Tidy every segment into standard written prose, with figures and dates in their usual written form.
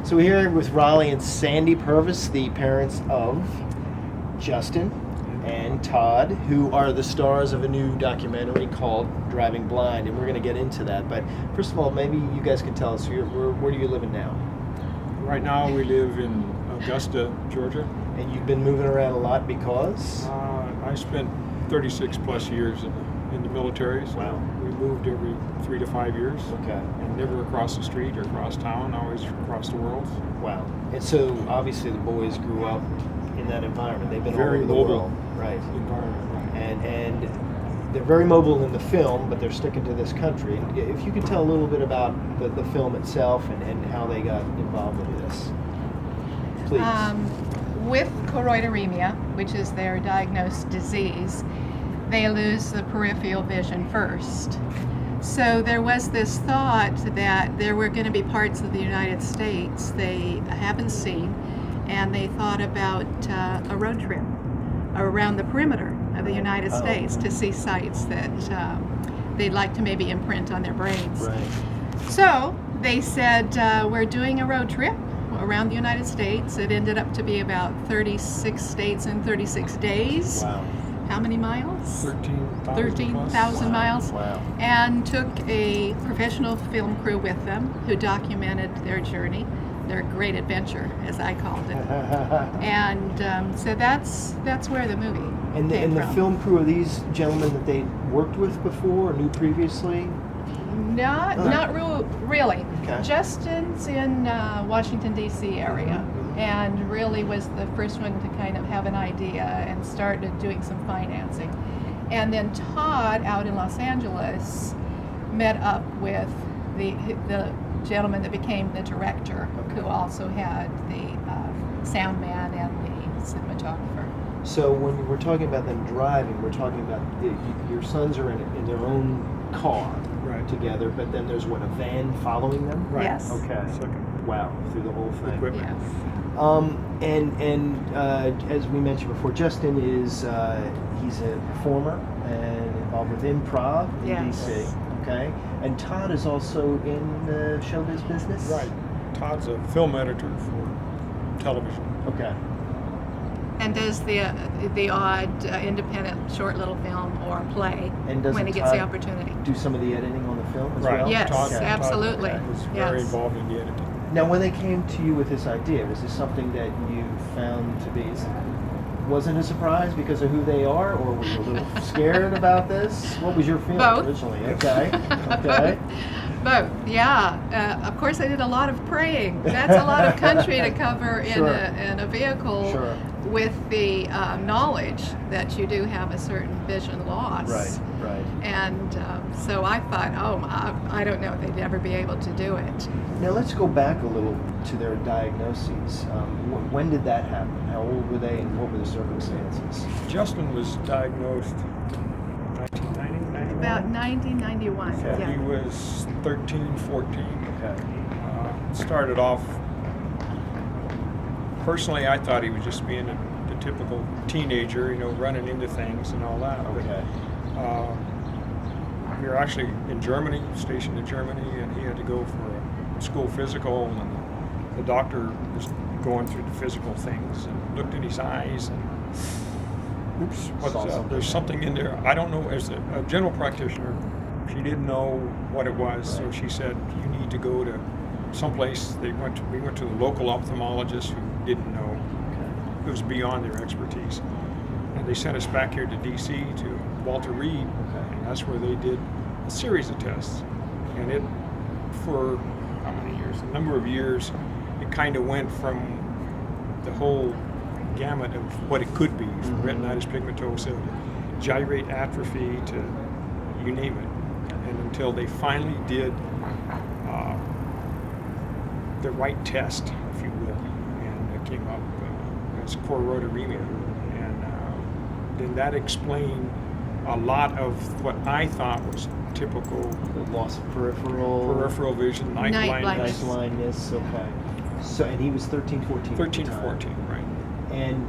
So we're here with Raleigh and Sandy Purvis, the parents of Justin and Todd, who are the stars of a new documentary called Driving Blind, and we're going to get into that. But first of all, maybe you guys can tell us, where do you live in now? Right now we live in Augusta, Georgia. And you've been moving around a lot because? I spent 36 plus years in the military, so Wow. we moved every 3 to 5 years. Okay. And never across the street or across town, always across the world. Wow. And so obviously the boys grew up in that environment. They've been Very all over the mobile world. Right. Environment. And they're very mobile in the film, but they're sticking to this country. And if you could tell a little bit about the film itself and how they got involved with this, please. With choroideremia, which is their diagnosed disease, they lose the peripheral vision first. So there was this thought that there were going to be parts of the United States they haven't seen, and they thought about a road trip around the perimeter of the United States to see sites that they'd like to maybe imprint on their brains. Right. So they said, we're doing a road trip around the United States. It ended up to be about 36 states in 36 days. Wow. How many miles? 13,000 miles. Wow. And took a professional film crew with them who documented their journey, their great adventure, as I called it. And so that's where the movie came And the from. film crew, are these gentlemen that they worked with before or knew previously? Not really. Okay. Justin's in Washington, D.C. area, and really was the first one to kind of have an idea and started doing some financing. And then Todd, out in Los Angeles, met up with the gentleman that became the director, who also had the sound man and the cinematographer. So when we're talking about them driving, we're talking about your sons are in their own car Right. together, but then there's a van following them? Right. Yes. Okay. Second Wow, through the whole thing. equipment. Yes. As we mentioned before, Justin is he's a performer and involved with improv in Yes. DC. Okay, and Todd is also in the showbiz business. Right. Todd's a film editor for television. Okay. And does the odd independent short little film or play And doesn't when he gets the Todd opportunity. do some of the editing on the film as Right. well? Yes, Todd absolutely. was very Yes. involved in the editing. Now, when they came to you with this idea, was this something that you found to be wasn't a surprise because of who they are, or were you a little scared about this? What was your feeling Both. originally? Okay. Okay. Both, yeah. Of course, I did a lot of praying. That's a lot of country to cover Sure. in a vehicle Sure. with the knowledge that you do have a certain vision loss. Right. Right. And so I thought, I don't know if they'd ever be able to do it. Now let's go back a little to their diagnoses. When did that happen? How old were they, and what were the circumstances? Justin was diagnosed 1990, 91? About 1991. Okay. Yeah. He was 13, 14. Okay. Started off, personally, I thought he was just being the typical teenager, running into things and all that. Okay. But, we were actually in Germany, stationed in Germany, and he had to go for a school physical, and the doctor was going through the physical things and looked in his eyes and, oops, what's Saw that? something. There's something in there. I don't know, as a general practitioner, she didn't know what it was, so she said, you need to go to someplace. We went to the local ophthalmologist who didn't know. It was beyond their expertise. And they sent us back here to DC to Walter Reed, and that's where they did a series of tests. And it, for how many years? A number of years, it kind of went from the whole gamut of what it could be, from retinitis pigmentosa to gyrate atrophy to you name it. And until they finally did the right test, if you will, and it came up as choroideremia, and then that explained a lot of what I thought was typical The loss of peripheral vision, night Night blindness. blindness. Okay. So, and he was 13, 14 at the 13 to time. 14, right. And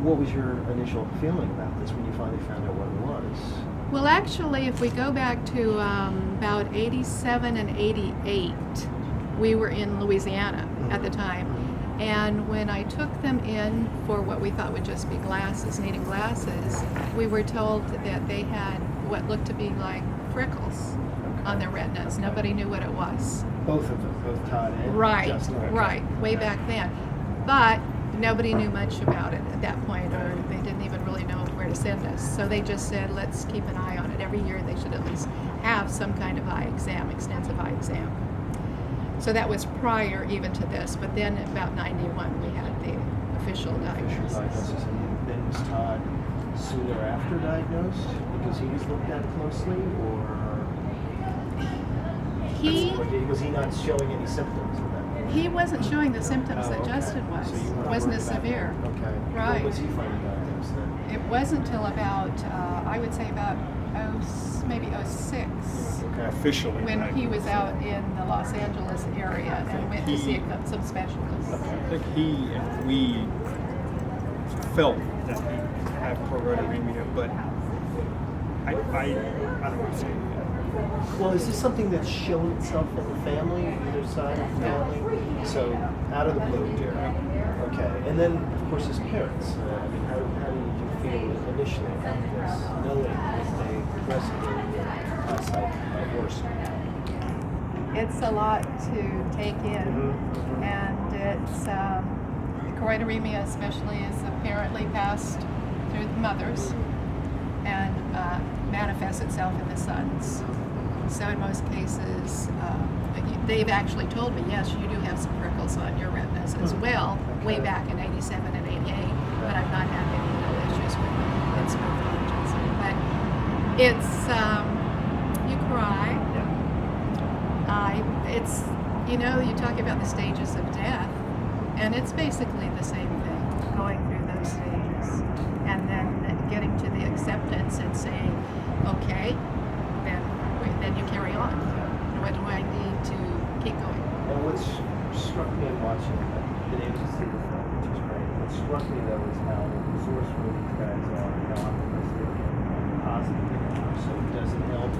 what was your initial feeling about this when you finally found out what it was? Well, actually, if we go back to about 87 and 88, We were in Louisiana at the time. And when I took them in for what we thought would just be glasses, needing glasses, we were told that they had what looked to be like freckles on their retinas. Nobody knew what it was. Both of them, both Todd and Right, Justin. Okay. right, way back then. But nobody knew much about it at that point, or they didn't even really know where to send us. So they just said, let's keep an eye on it. Every year they should at least have some kind of eye exam, extensive eye exam. So that was prior even to this, but then about 91 we had the official diagnosis. And then was Todd sooner after diagnosed because he was looked at closely, or was he not showing any symptoms of that? He wasn't showing the symptoms that okay. Justin was. So you weren't Wasn't worried as about severe. that. Okay. Right. When was he finally diagnosed then? It wasn't until about, I would say about maybe 06. Okay. Officially. When he was out in the Los Angeles area and went to see some specialists. I think he and we felt that he had choroideremia, but I don't want to say that. Well, is this something that's shown itself in the family, either side of the family? So, out of the blue, Jerry. Okay. And then, of course, his parents. I mean, how did you feel initially about this, knowing that they progressively eyesight worse? It's a lot to take in, and it's choroideremia especially is apparently passed through the mothers and manifests itself in the sons. So in most cases, they've actually told me, yes, you do have some freckles on your retinas as well, way back in 87 and 88, but I've not had any real issues with them. It's moved on, Justin. But it's, you cry. It's, you talk about the stages of death, and it's basically the same thing, going through those stages. And then getting to the acceptance and saying, okay, then you carry on. What do I need to keep going? And what struck me in watching the able to see the film, which is great, what struck me though is how resourceful these guys are, and how optimistic and positive they are. So does it help?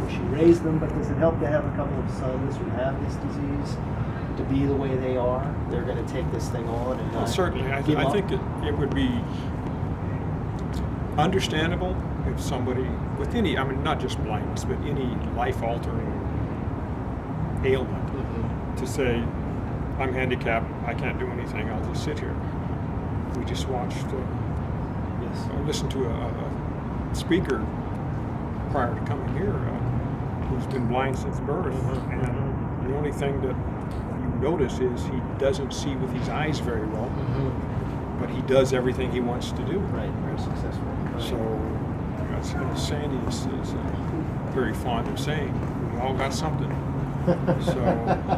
She raised them, but does it help to have a couple of sons who have this disease to be the way they are? They're going to take this thing on and not Certainly, I give up? think it would be understandable if somebody with any, not just blindness, but any life-altering ailment, to say, I'm handicapped, I can't do anything, I'll just sit here. We just watched, or listened to a speaker prior to coming here who's been blind since birth, and the only thing that you notice is he doesn't see with his eyes very well, but he does everything he wants to do. Right, very successful. Right. So, Sandy is very fond of saying, we all got something. So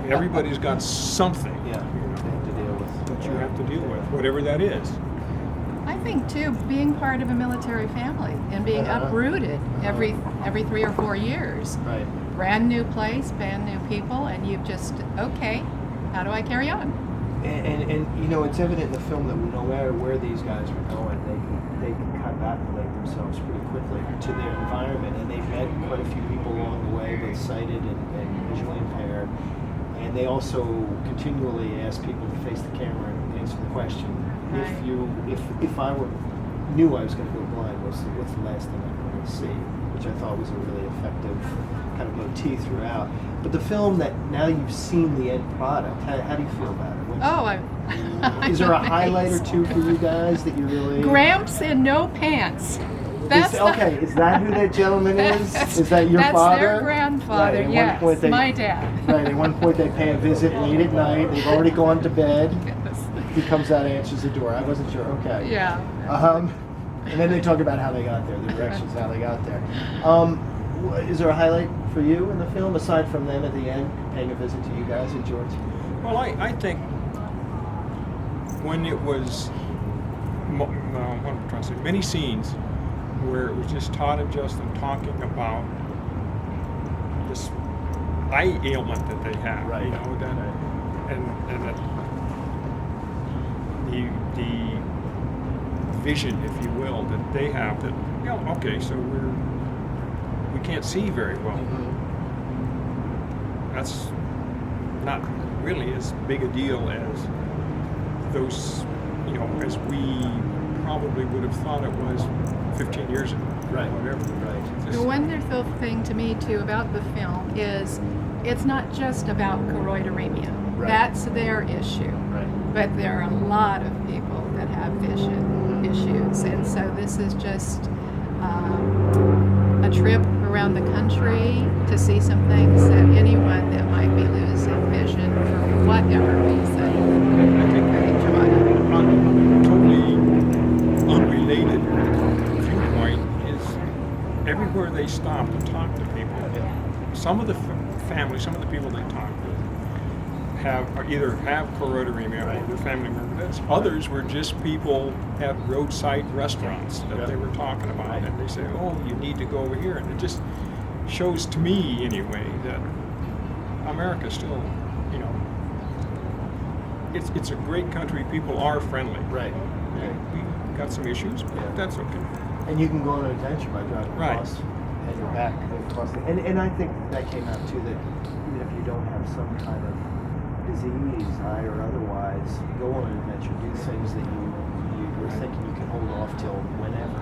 everybody's got something to deal with. that you have to deal with, whatever that is. I think too, being part of a military family and being uprooted every 3 or 4 years. Right. Brand new place, brand new people, and you've just, okay, how do I carry on? And it's evident in the film that no matter where these guys were going, they can calculate themselves pretty quickly to their environment, and they've met quite a few people along the way, both sighted and visually impaired. And they also continually ask people to face the camera and answer the question: if I knew I was going to go blind, what's the last thing I'm going to see? Which I thought was a really effective kind of motif throughout. But the film that now you've seen the end product, how do you feel about it? Is there a highlight or two for you guys that you really? Gramps in no pants. Is that who that gentleman is? Is that your father? That's their grandfather, right, yes, my dad. Right, at one point they pay a visit late at night, they've already gone to bed. He comes out and answers the door. I wasn't sure, okay. Yeah. And then they talk about how they got there, the directions, how they got there. Is there a highlight for you in the film, aside from them at the end paying a visit to you guys at George? Well, I think when it was, what am I trying to say, many scenes where it was just Todd and Justin talking about this eye ailment that they have, right. And that the vision, if you will, that they have, that, okay, so we can't see very well. That's not really as big a deal as those, as we probably would have thought it was 15 years ago. Right. Whatever. Right. Just- The wonderful thing to me too about the film is it's not just about choroideremia. Right. That's their issue. Right. But there are a lot of people that have vision issues, and so this is just a trip around the country to see some things that anyone that might be losing vision for whatever reason I think could enjoy. on a totally unrelated viewpoint is everywhere they stop and talk to people, some of the families, some of the people they talk with either have choroideremia or their family member does. Others were just people at roadside restaurants that they were talking about, and they say, "Oh, you need to go over here," and it just shows to me anyway that America still, it's a great country. People are friendly. Right. We got some issues, but that's okay. And you can go on an adventure by driving Right. across and you're back across the, and I think that came out too, that even if you don't have some kind of disease, eye or otherwise, go on an adventure, do things that you were thinking you can hold off till whenever.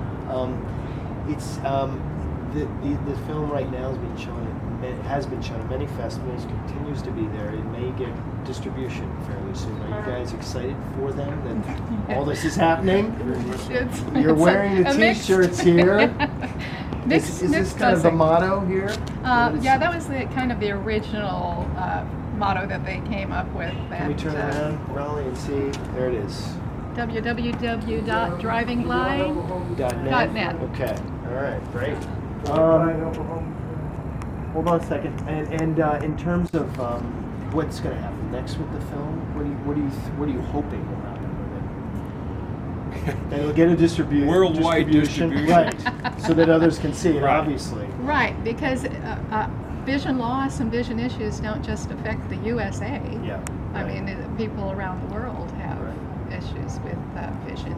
It's the film right now has been shown at many festivals, continues to be there. It may get distribution fairly soon. Are you guys excited for them that all this is happening? You're wearing the T-shirts here. Is this kind of the motto here? Yeah, that was kind of the original motto that they came up with. Can we turn around, Raleigh, and see? There it is. www.drivingblind.net. Okay. All right. Great. Hold on a second. And in terms of what's going to happen next with the film, what are you hoping will happen with it? And it'll get a Worldwide distribution. right? So that others can see it, Right. obviously. Right, because vision loss and vision issues don't just affect the USA. Yeah. I right. mean, people around the world have issues with vision,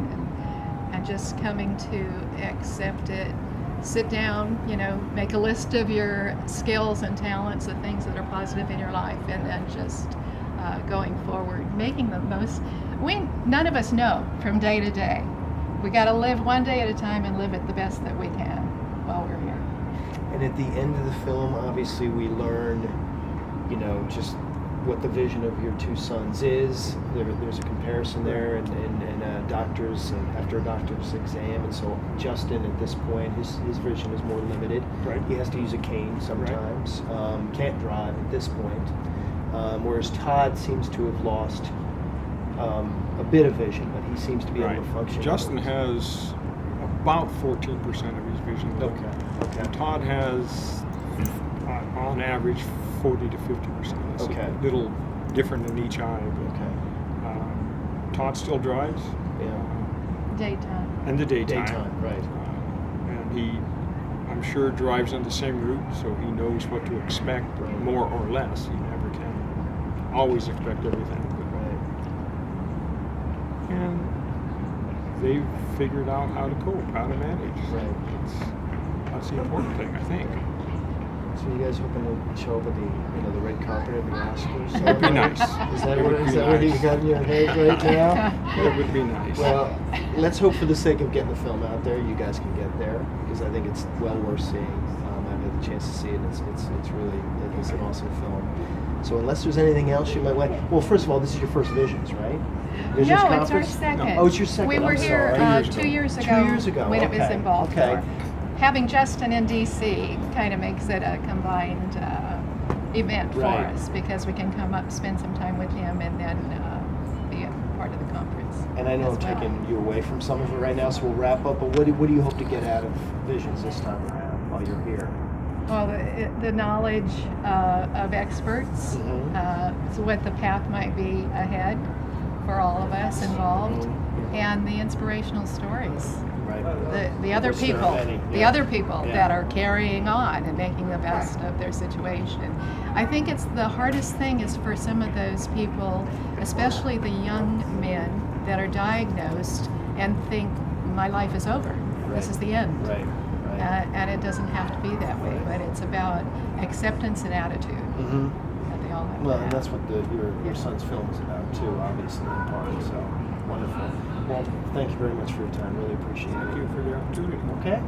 and just coming to accept it. Sit down, make a list of your skills and talents, the things that are positive in your life, and then just going forward, making the most. None of us know from day to day. We got to live one day at a time and live it the best that we can while we're here. And at the end of the film, obviously, we learn, just what the vision of your two sons is. There's a comparison there, and doctors, after a doctor's exam, and so Justin at this point, his vision is more limited. Right. He has to use a cane sometimes. Can't drive at this point. Whereas Todd seems to have lost a bit of vision, but he seems to be able to function. Justin has about 14% of his vision. Okay. And Todd has, on average, 40 to 50%. It's Okay. a little different in each eye. But, Okay. Todd still drives. Daytime. In the daytime. Right. And he, I'm sure, drives on the same route, so he knows what to expect, more or less. He never can always expect everything. Right. And they've figured out how to cope, how to manage. Right. That's the important thing, I think. So you guys hoping to show up at the the red carpet at the Oscars? It would be nice. Is that It what would be what you nice. got in your head right now? It would be nice. Well, let's hope for the sake of getting the film out there, you guys can get there, because I think it's well worth seeing. I've had the chance to see it, and it's really it's an awesome film. So unless there's anything else you might like, well, first of all, this is your first Visions, right? Visions No, it's our conference? second. Oh, it's your second. We were I'm here sorry. 2 years ago. 2 years ago. When it was okay. in Baltimore. Okay. Having Justin in DC kind of makes it a combined event for Right. us, because we can come up, spend some time with him, and then be a part of the conference. And I know I'm as well. taking you away from some of it right now, so we'll wrap up. But what do you hope to get out of Visions this time around while you're here? Well, the knowledge of experts, so what the path might be ahead for all of us involved, and the inspirational stories. Right. The other Which there are people, many, the yeah. other people Yeah. that are carrying on and making the best of their situation. I think it's the hardest thing is for some of those people, especially the young men that are diagnosed and think my life is over. This Right. is the end. Right. And it doesn't have to be that way, but it's about acceptance and attitude Mm-hmm. that we all have Well, to and that's have. what your son's film is about too, obviously, in part. So wonderful. Well, thank you very much for your time. Really appreciate Thank it. you for the opportunity. Okay.